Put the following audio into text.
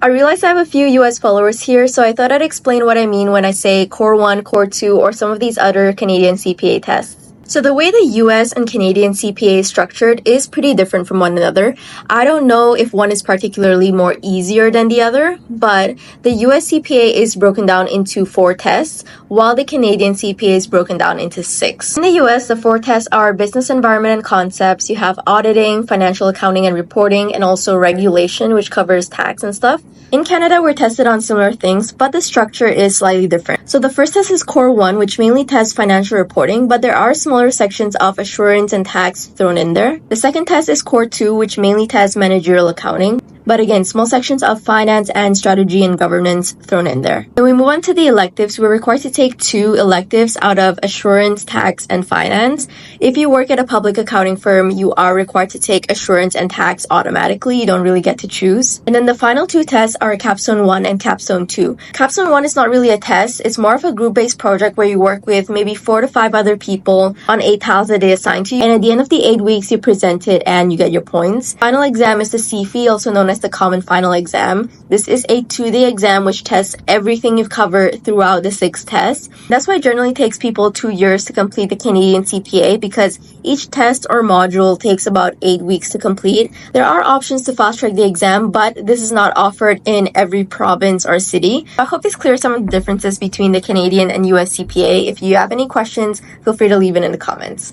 I realize I have a few US followers here, so I thought I'd explain what I mean when I say Core 1, Core 2, or some of these other Canadian CPA tests. So the way the US and Canadian CPA is structured is pretty different from one another. I don't know if one is particularly more easier than the other, but the US CPA is broken down into 4 tests, while the Canadian CPA is broken down into 6. In the US, the 4 tests are business environment and concepts, you have auditing, financial accounting and reporting, and also regulation, which covers tax and stuff. In Canada, we're tested on similar things, but the structure is slightly different. So the first test is Core 1, which mainly tests financial reporting, but there are smaller sections of assurance and tax thrown in there. The second test is Core 2, which mainly tests managerial accounting, but again, small sections of finance and strategy and governance thrown in there. Then we move on to the electives. We're required to take 2 electives out of assurance, tax, and finance. If you work at a public accounting firm, you are required to take assurance and tax automatically. You don't really get to choose. And then the final 2 tests are Capstone 1 and Capstone 2. Capstone 1 is not really a test. It's more of a group-based project where you work with maybe 4 to 5 other people on 8 tasks that they assign to you. And at the end of the 8 weeks, you present it and you get your points. Final exam is the CFE, also known as the common final exam. This is a 2-day exam which tests everything you've covered throughout the 6 tests. That's why it generally takes people 2 years to complete the Canadian CPA, because each test or module takes about 8 weeks to complete. There are options to fast track the exam, but this is not offered in every province or city. I hope this clears some of the differences between the Canadian and US CPA. If you have any questions, feel free to leave it in the comments.